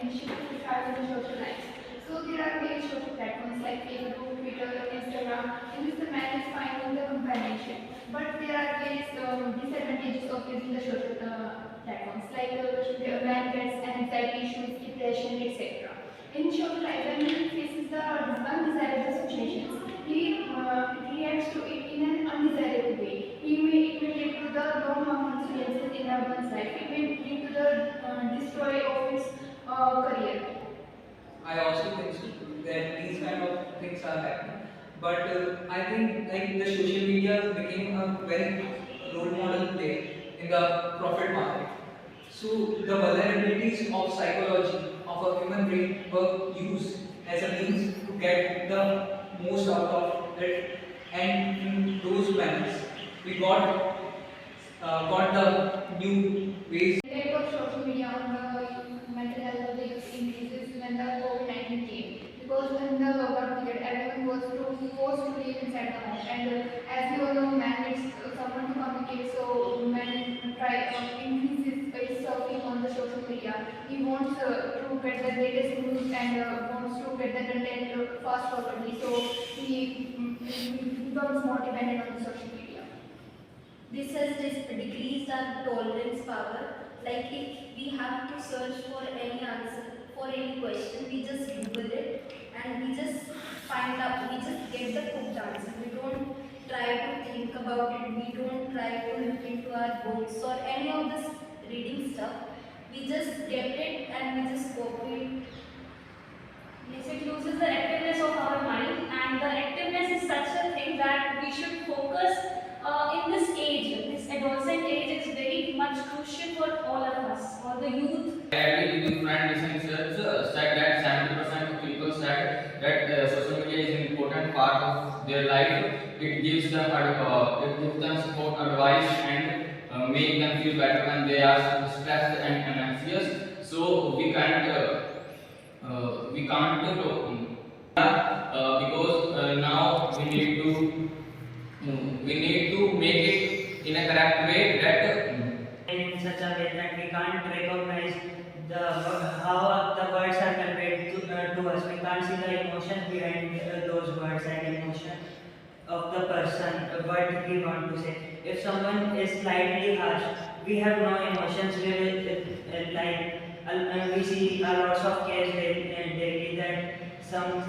initiative to thrive in the social life. So there are various social platforms like Facebook, Twitter, Instagram, in which the man is finding the companionship. But there are various disadvantages of using the social platforms, like the man gets anxiety issues, depression, etc. In social life, when he faces the undesirable situations, he reacts to it in an undesirable way. It may lead to the long consequences in one's life. It may lead to the destroy of his career. I also think so, that these kind of things are happening. But I think like the social media became a very role model player in the profit market. So the vulnerabilities of psychology of a human brain were used as a means to get the most out of it, and in those manners we got the new ways. The impact of social media on the mental health of the youth increases when the COVID-19 came. Because in the lockdown period, everyone was forced to live inside the home. And as you all know, man needs someone to communicate, so man try increases his surfing on the social media. He wants to get the latest news and wants to get the content fast forwardly. So he becomes more dependent on the social media. This has decreased our tolerance power. Like if we have to search for any answer for any question, we just Google it and we just find out, we just get the cooked answer. We don't try to think about it, we don't try to look into our books or any of this reading stuff. We just get it and we just copy it. Yes, it loses the activeness of our mind, and the activeness is such a thing that we should focus in this age. This adolescent age is very much crucial for all of us, all the youth. Actually, different research said that 70% of people said that social media is an important part of their life. It gives them support, advice, and make them feel better when they are stressed and anxious. So we can't because now we need to make it in a correct way that in such a way that we can't recognize how the words are conveyed to us. We can't see the emotion behind those words and emotion of the person, what he want to say. If someone is slightly harsh, we have no emotions. We see a lots of cases daily that some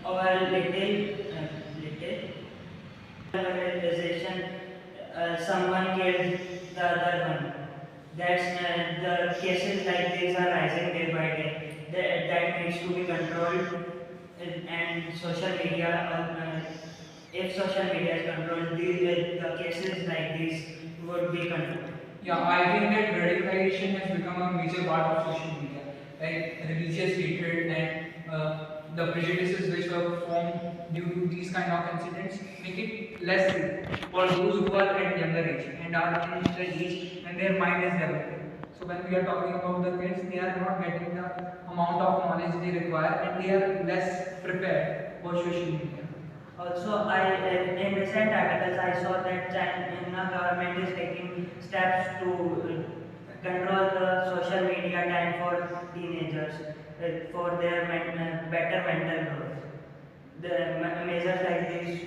our little realization someone killed the other one. That's the cases like these are rising day by day. That needs to be controlled, and social media. If social media is controlled, the cases like these would be controlled. Yeah, I think that radicalization has become a major part of social media, like religious hatred and the prejudices which were formed due to these kind of incidents make it less safe for those who are at younger age and are in the age when their mind is developing. So when we are talking about the kids, they are not getting the amount of knowledge they require and they are less prepared for social media. Also, in recent articles I saw that China government is taking steps to control the social media time for teenagers for their better mental growth. The measures like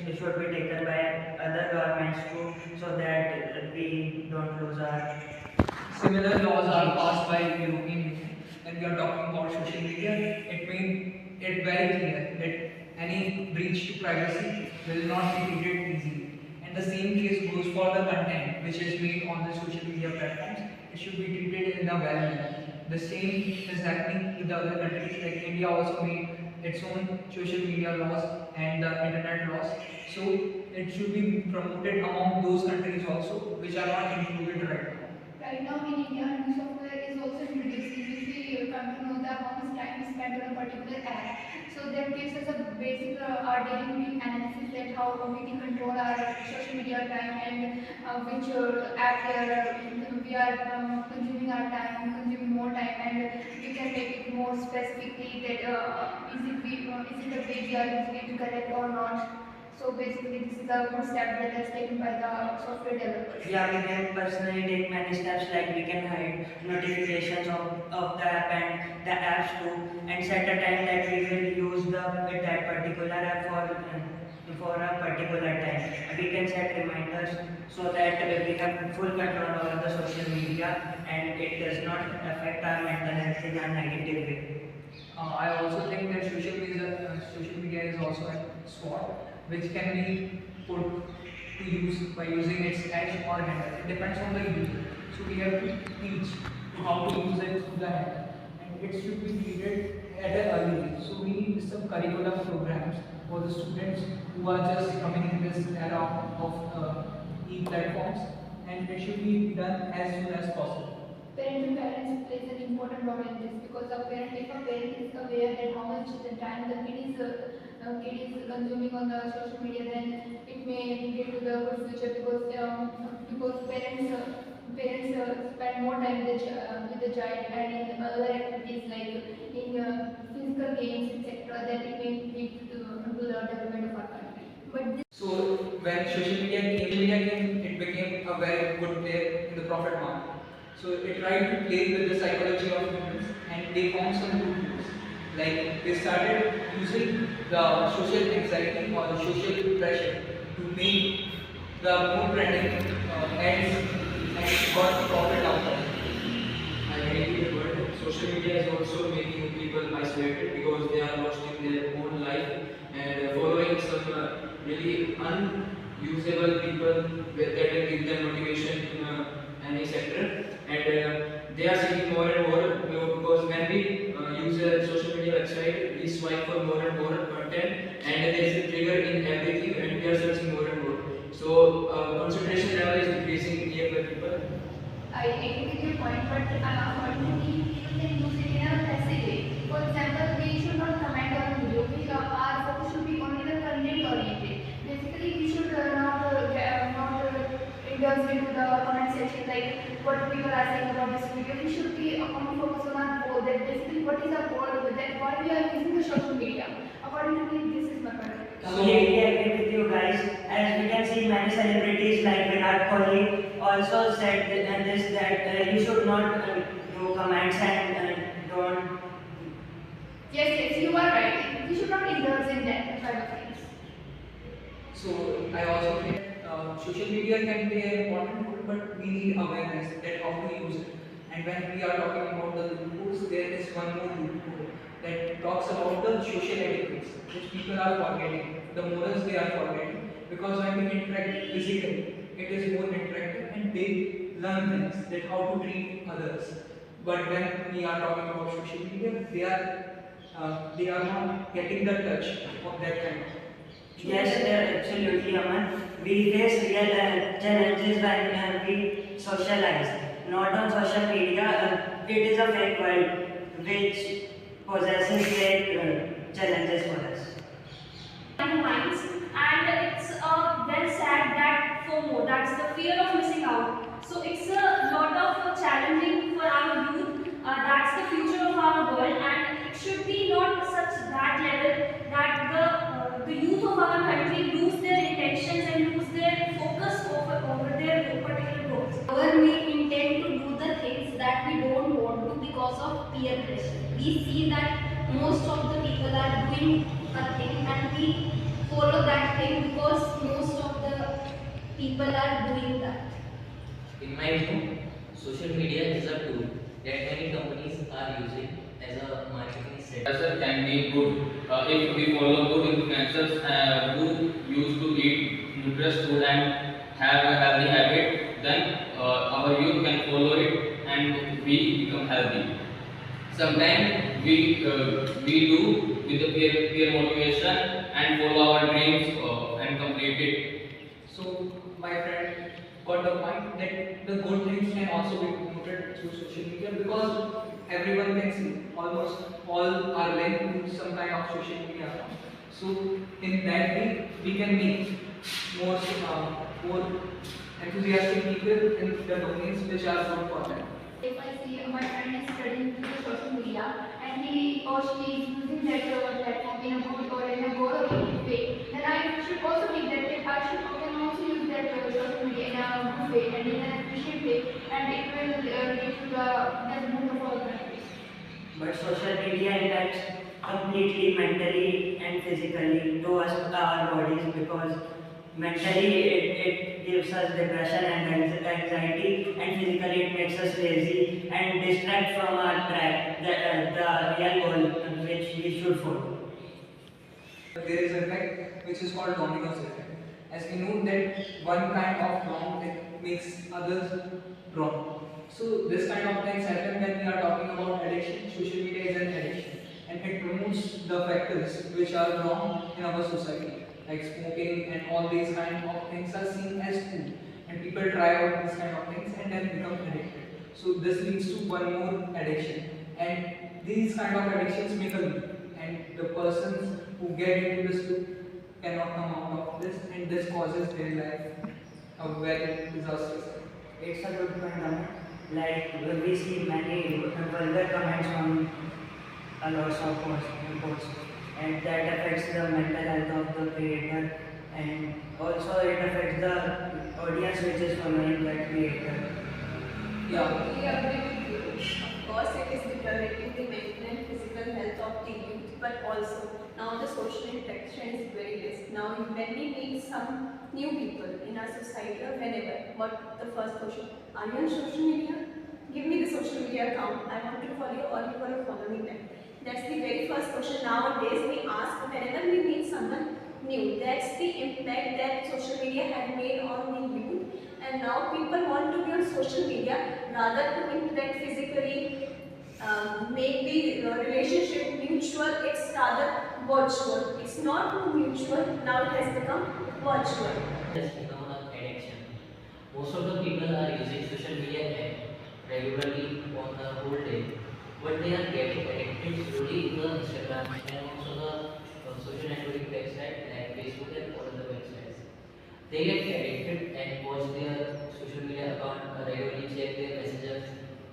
this should be taken by other governments too, so that we don't lose our. Similar laws are passed by European Union. When we are talking about social media, it made it very clear that any breach to privacy will not be treated easily. And the same case goes for the content which is made on the social media platforms. It should be treated in a well manner. The same is happening with the other countries, like India also made its own social media laws and the internet laws. So it should be promoted among those countries also which are not included right now. Right now in India, new software is also introduced in which we come to know that how much time is spent on a particular app. So that gives us a basic our daily routine analysis that how we can control our social media time and which app we are consuming our time, consuming more time, and we can make it more specifically that is it the way we are using it correct or not. So basically, this is the good step that is taken by the software developers. Yeah, we can personally take many steps like we can hide notifications of the app and the apps too, and set a time that we will use that particular app for a particular time. We can set reminders so that we have full control over the social media and it does not affect our mental health in a negative way. I also think that social media is also a sword which can be put to use by using its edge or handle. It depends on the user. So we have to teach to how to use it through the handle, and it should be treated at an early age. So we need some curriculum programs for the students who are just coming in this era of e-platforms, and it should be done as soon as possible. Parents plays an important role in this because if a parent is aware that how much the time the kid is consuming on the social media, then it may lead to the good future because parents spend more time with the child and in other activities like in physical games etc. That it may lead to the development of our country. But So when social media came, it became a very good player in the profit market. So it tried to play with the psychology of humans, and they found some good tools. Like they started using the social anxiety or the social pressure to make the more trending ads and got profit out of it. I agree with the word. Social media is also making people isolated because they are lost in their own life and following some really unusable people that will give them motivation in any sector. And they are seeking more and more because when we use a social media website, we swipe for more and more content, and there is a trigger in everything, and we are searching more and more. So concentration level is decreasing here by people. I agree with your point, but according to me, people can use it in a passive way. For example, we should not comment on a video. Our focus should be only the content oriented. Basically, we should not indulge into the comment section like what people are saying about this video. We should be only focus on our goal. That basically, what is our goal with that? Why we are using the social media? According to me, this is my point. Completely agree with you guys. As we can see, many celebrities like Virat Kohli also said that you should not do comments and don't. Yes, you are right. We should not indulge in that kind of things. So I also think social media can play an important role, but we need awareness that how to use it. And when we are talking about the loopholes, there is one more loophole that talks about the social etiquettes, which people are forgetting, the morals they are forgetting. Because when we interact physically, it is more interactive and they learn things that how to treat others. But when we are talking about social media, they are not getting the touch of that kind of. Yes, absolutely, Aman. We face real challenges when we socialize. Not on social media, it is a fake world which possesses great challenges for us. Minds, and it's well said that FOMO, that's the fear of missing out. So it's a lot of challenging for our youth. That's the future of our world, and it should be not such that level that the youth of our country lose their intentions and lose their focus over their particular goals. However, we intend to do the things that we don't want to because of peer pressure. We see that most of the people are doing a thing and we follow that thing because most of the people are doing that. In my view, social media is a tool that many companies are using as a marketing strategy. Influencer can be good if we follow good influencers who used to eat nutritious food and have a healthy habit, then our youth can follow it and we become healthy. Sometimes we do with the peer motivation and follow our dreams and complete it. So my friend got the point that the good things can also be promoted through social media because everyone can see almost all are linked to some kind of social media account. So in that way we can make more enthusiastic people in the domains which are good for them. If I see my friend is studying through the social media and he or she is using that platform in a good or in a goal-oriented way, then I should also and it will lead to the development of our country. But social media impacts completely mentally and physically to us, our bodies, because mentally it gives us depression and anxiety, and physically it makes us lazy and distract from our track, the real goal which we should follow. There is an effect which is called dominoes effect. As we know that one kind of wrong makes others wrong. So this kind of things happen when we are talking about addiction. Social media is an addiction, and it promotes the factors which are wrong in our society, like smoking and all these kind of things are seen as cool, and people try out these kind of things and then become addicted. So this leads to one more addiction, and these kind of addictions make a loop, and the persons who get into this loop cannot come out of this, and this causes their life a very disastrous. It's a good point, Aman. Like we see many vulgar comments on a lot of posts, and that affects the mental health of the creator, and also it affects the audience which is following that creator. Yeah. Totally agree with you. Of course, it is deteriorating the mental and physical health of the youth, but also now the social interaction is very less. Now, when we meet some new people in our society or whenever, what the first question? Are you on social media? Give me the social media account. I want to follow you, or you are following them. That's the very first question nowadays we ask whenever we meet someone new. That's the impact that social media had made on the youth. And now people want to be on social media rather to interact physically, make the relationship mutual. It's rather virtual. It's not mutual. Now it has become virtual. It has become an addiction. Most of the people are using social media regularly on the whole day, but they are getting addicted slowly to the Instagram and also the social networking website like Facebook and all other websites. They get addicted and watch their social media account regularly, check their messages,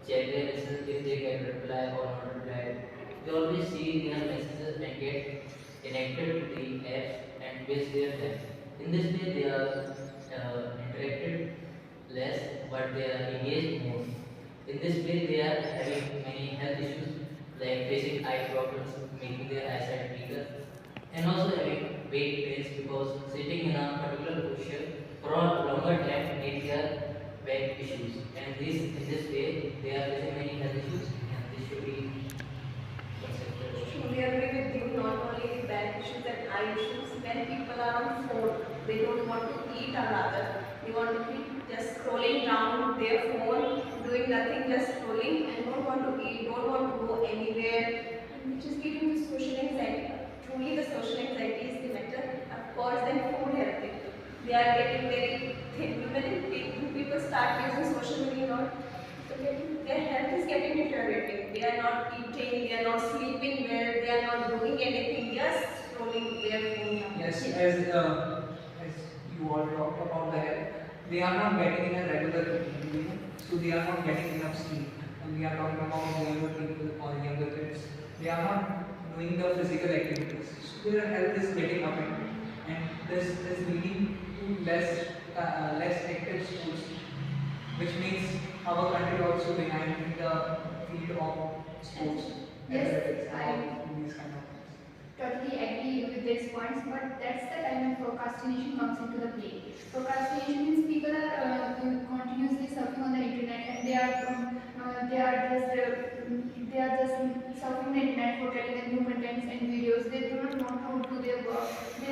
if they get reply or not reply. They always see their messages and get connected to the apps and waste their time. In this way, they are interacted less, but they are engaged more. In this way, they are having many health issues like facing eye problems, making their eyesight weaker, and also having back pains because sitting in a particular posture for a longer time make their back issues. And in this way, they are facing many health issues, and this should be considered. Truly agree with you, not only the back issues and eye issues. When people are on phone, they don't want to eat or rather, they want to be just scrolling down their phone, doing nothing, just scrolling and don't want to eat, don't want to go anywhere, which is leading to social anxiety. Truly the social anxiety is the matter. Of course, then food healthy. They are getting very thin. When people start using social media, not their health is getting deteriorating. They are not eating, they are not sleeping well, they are not doing anything, just scrolling their phone. Yes, as you all talked about the health, they are not getting in a regular routine, so they are not getting enough sleep. And we are talking about the younger people or younger kids. They are not doing the physical activities, so their health is getting affected, and this is leading to less active schools, which makes our country also behind in the field of sports. Yes, Athletics, I and these kind of things. totally agree with these points, but that's the time when procrastination comes into the play. Procrastination means people are continuously surfing on the internet, and they are just surfing the internet for getting the new contents and videos. They do not know how to do their work. They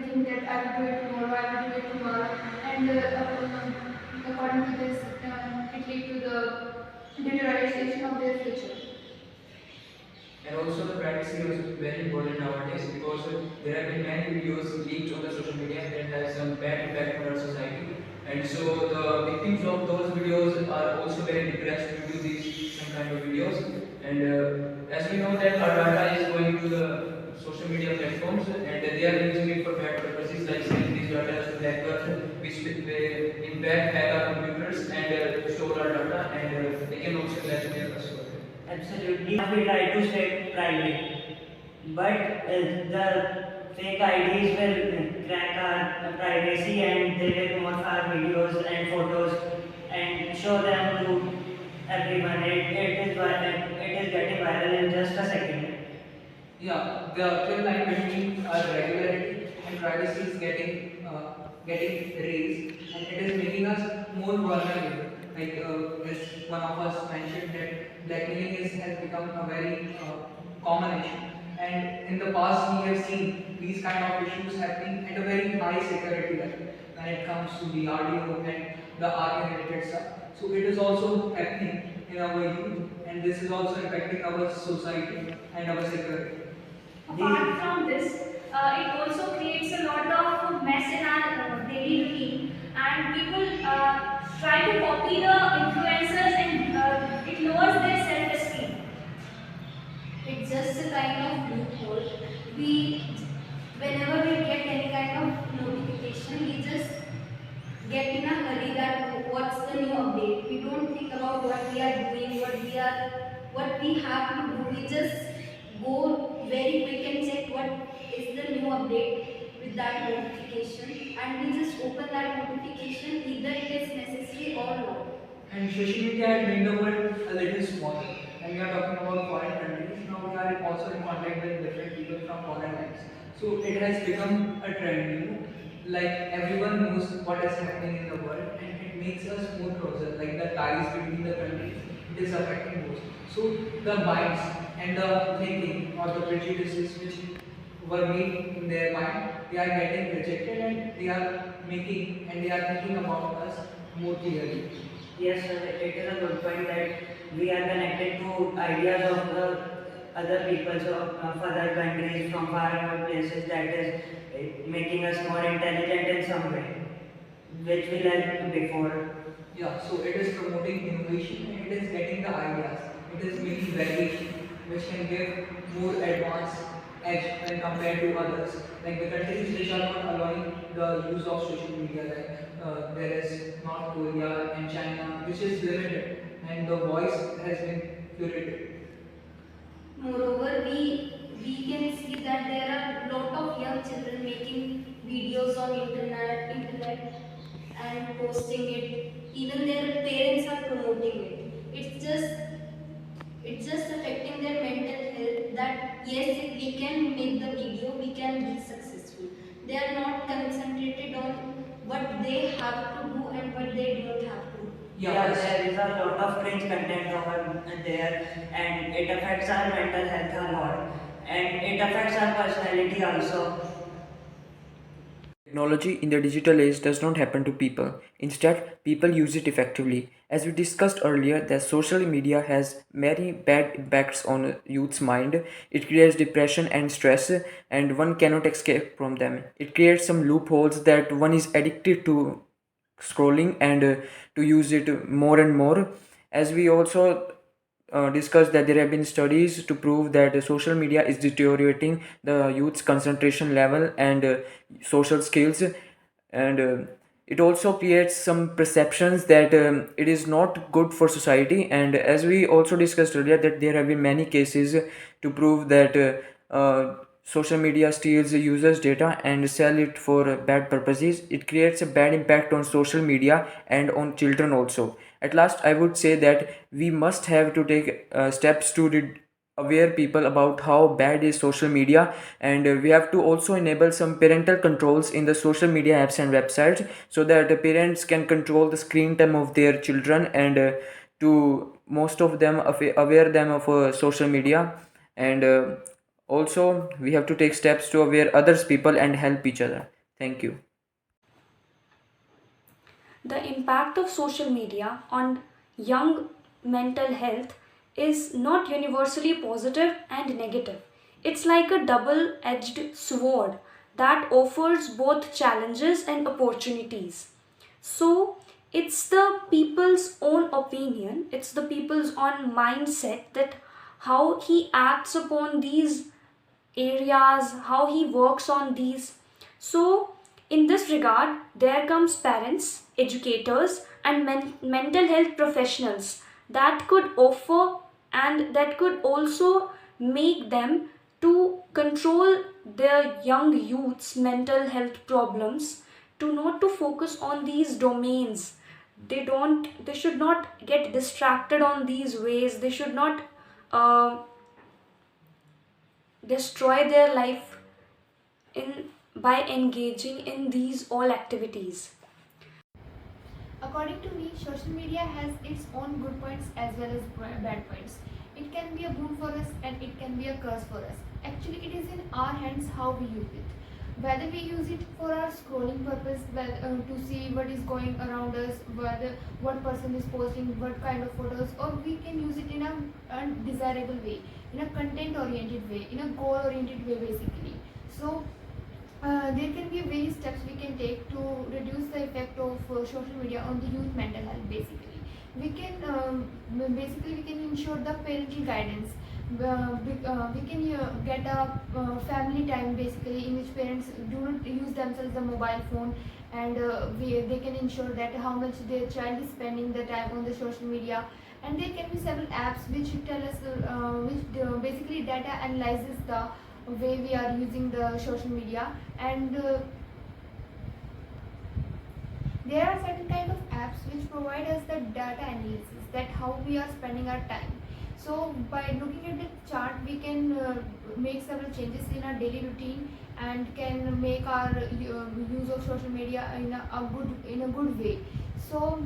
think that I will do it tomorrow, I will do it tomorrow, and according to this, it leads to the deterioration of their future. And also the privacy is very important nowadays because there have been many videos leaked on the social media that has some bad impact on our society. And so the victims of those videos are also very depressed due to these some kind of videos. And as we know that our data is going to the social media platforms and they are using it for bad purposes like selling these data to hackers which they in fact hack our computers and store our data and they can also blackmail us. Absolutely. We try to stay private, but the fake IDs will crack our privacy and they will morph our videos and photos and and show them to everyone. It is viral, it is getting viral in just a second. Yeah, the thin line between regularity and privacy is getting raised, and it is making us more vulnerable. Like as one of us mentioned that blackmailing has become a very common issue, and in the past we have seen these kind of issues happening at a very high security level when it comes to the RDO and the army related stuff. So it is also happening in our youth, and this is also affecting our society and our security. Apart from this, it also creates a lot of mess in our daily routine, and people try to copy the influencers, and it lowers their self-esteem. It's just a kind of loophole. We, whenever we get any kind of notification, we just get in a hurry that what's the new update. We don't think about what we are doing, what we have to do. We just go very quick and check what is the new update with that notification, and we just open that notification either it is necessary or not. And social media had made the world a little smaller. And we are talking about foreign countries. Now we are also in contact with different people from foreign lands. So it has become a trend, Like everyone knows what is happening in the world, and it makes us more closer. Like the ties between the countries, it is affecting those. So the minds and the thinking or the prejudices which were made in their mind, they are getting rejected, and they are making and they are thinking about us more clearly. Yes, sir, it is a good point that we are connected to ideas of the other peoples of other countries from far away places that is making us more intelligent in some way, which we learned before. Yeah, so it is promoting innovation and it is getting the ideas. It is making variation, which can give more advanced edge when compared to others. Like the countries which are not allowing the use of social media, like there is North Korea and China, which is limited, and the voice has been curated. Moreover, we can see that there are lot of young children making videos on internet and posting it. Even their parents are promoting it. It's just affecting their mental health that yes, if we can make the video, we can be successful. They are not concentrated on what they have to do and what they don't have to do. Yeah, there is a lot of cringe content over there, and it affects our mental health a lot, and it affects our personality also. Technology in the digital age does not happen to people. Instead, people use it effectively. As we discussed earlier, that social media has many bad impacts on youth's mind. It creates depression and stress, and one cannot escape from them. It creates some loopholes that one is addicted to scrolling and to use it more and more. As we also discussed that there have been studies to prove that social media is deteriorating the youth's concentration level and social skills, and it also creates some perceptions that it is not good for society. And as we also discussed earlier, that there have been many cases to prove that social media steals the users data and sell it for bad purposes. It creates a bad impact on social media and on children also. At last, I would say that we must have to take steps to aware people about how bad is social media, and we have to also enable some parental controls in the social media apps and websites so that the parents can control the screen time of their children, and to most of them aware them of social media. And also we have to take steps to aware others people and help each other. Thank you. The impact of social media on young mental health is not universally positive and negative. It's like a double edged sword that offers both challenges and opportunities. So, it's the people's own opinion, it's the people's own mindset that how he acts upon these areas, how he works on these. So, in this regard, there comes parents, educators, and mental health professionals that could offer and that could also make them to control their young youth's mental health problems, to not to focus on these domains they should not get distracted on these ways. They should not uh, destroy their life in by engaging in these all activities. According to me, social media has its own good points as well as bad points. It can be a boon for us and it can be a curse for us. Actually, it is in our hands how we use it. Whether we use it for our scrolling purpose, to see what is going around us, whether what person is posting what kind of photos, or we can use it in a undesirable way, in a content oriented way, in a goal oriented way basically. So there can be various steps we can take to reduce the effect of social media on the youth mental health basically. We can ensure the parental guidance. We can get a family time basically in which parents do not use themselves the mobile phone, and they can ensure that how much their child is spending the time on the social media. And there can be several apps which tell us basically data analyzes the way we are using the social media. And there are certain kind of apps which provide us the data analysis that how we are spending our time. So by looking at the chart, we can make several changes in our daily routine and can make our use of social media in a good way. So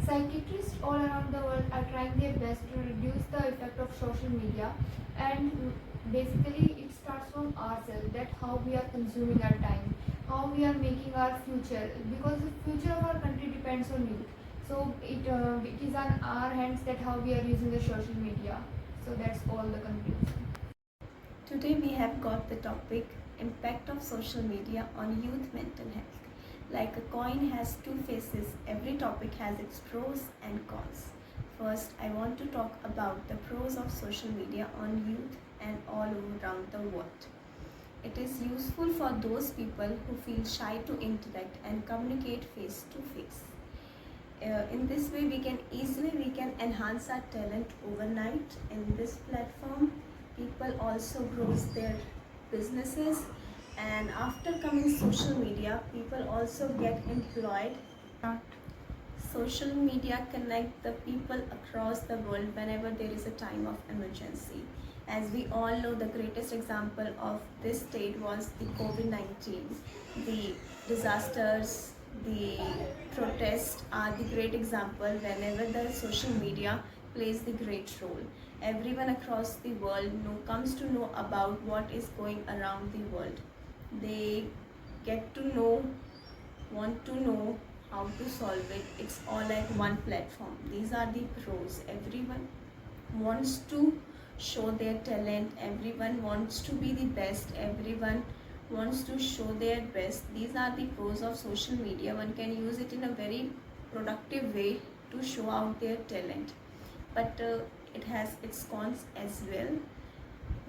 psychiatrists all around the world are trying their best to reduce the effect of social media, and basically it starts from ourselves, that how we are consuming our time, how we are making our future, because the future of our country depends on youth. So it is on our hands that how we are using the social media. So that's all the conclusion. Today we have got the topic impact of social media on youth mental health. Like a coin has two faces, every topic has its pros and cons. First, I want to talk about the pros of social media on youth and all around the world. It is useful for those people who feel shy to interact and communicate face to face. In this way, we can enhance our talent overnight. In this platform, people also grows their businesses, and after coming social media, people also get employed. Social media connect the people across the world whenever there is a time of emergency. As we all know, the greatest example of this state was the COVID-19. The disasters, the protests are the great example whenever the social media plays the great role. Everyone across the world comes to know about what is going around the world. They get to know, want to know how to solve it. It's all at one platform. These are the pros. Everyone wants to show their talent, everyone wants to be the best, everyone wants to show their best. These are the pros of social media. One can use it in a very productive way to show out their talent, but it has its cons as well.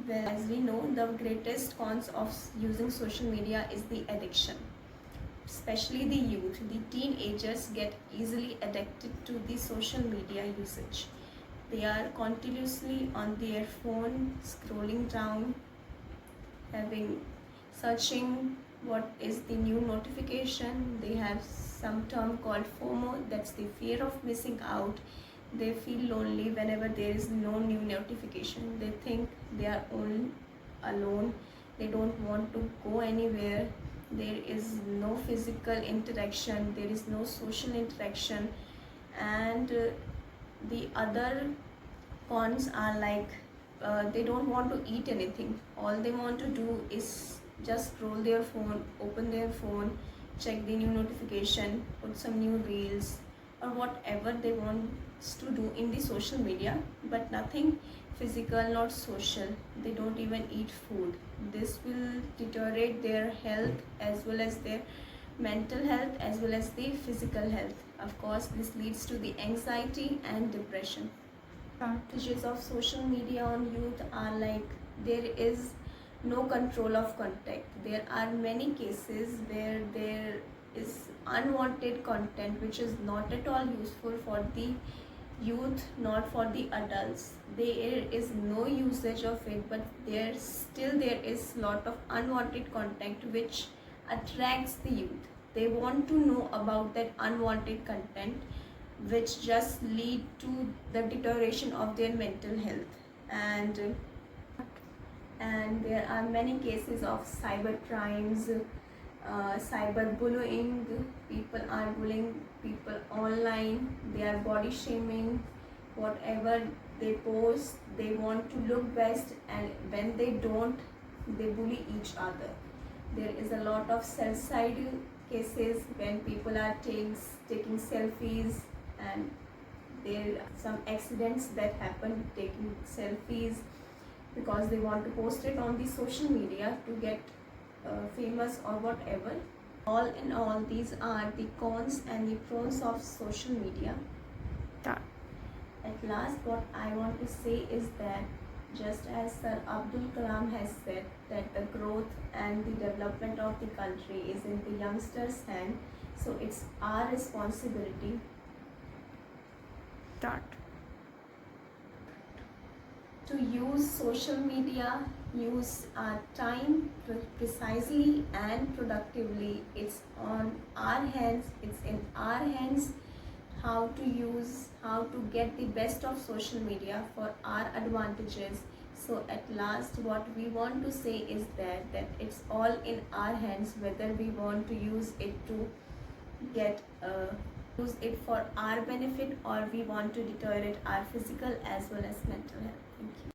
Well, as we know, the greatest cons of using social media is the addiction. Especially the youth, the teenagers get easily addicted to the social media usage. They are continuously on their phone, scrolling down, searching what is the new notification. They have some term called FOMO, that's the fear of missing out. They feel lonely whenever there is no new notification. They think they are all alone. They don't want to go anywhere. There is no physical interaction, there is no social interaction. And the other cons are like they don't want to eat anything. All they want to do is just scroll their phone, open their phone, check the new notification, put some new reels, or whatever they want to do in the social media, but nothing physical, not social. They don't even eat food. This will deteriorate their health as well as their mental health as well as the physical health. Of course, this leads to the anxiety and depression. Advantages of social media on youth are like there is no control of contact. There are many cases where there is unwanted content which is not at all useful for the youth, not for the adults. There is no usage of it, but there is lot of unwanted content which attracts the youth. They want to know about that unwanted content which just lead to the deterioration of their mental health. And there are many cases of cyber crimes, cyber bullying. People are bullying people online, they are body shaming. Whatever they post, they want to look best, and when they don't, they bully each other. There is a lot of suicide cases when people are taking selfies, and there are some accidents that happen taking selfies because they want to post it on the social media to get famous or whatever. All in all, these are the cons and the pros of social media. At last, what I want to say is that just as Sir Abdul Kalam has said that the growth and the development of the country is in the youngsters' hand, so it's our responsibility to use social media, use our time precisely and productively. It's on our hands, it's in our hands how to use, how to get the best of social media for our advantages. So at last, what we want to say is that it's all in our hands whether we want to use it to get use it for our benefit, or we want to deteriorate our physical as well as mental health. Thank you.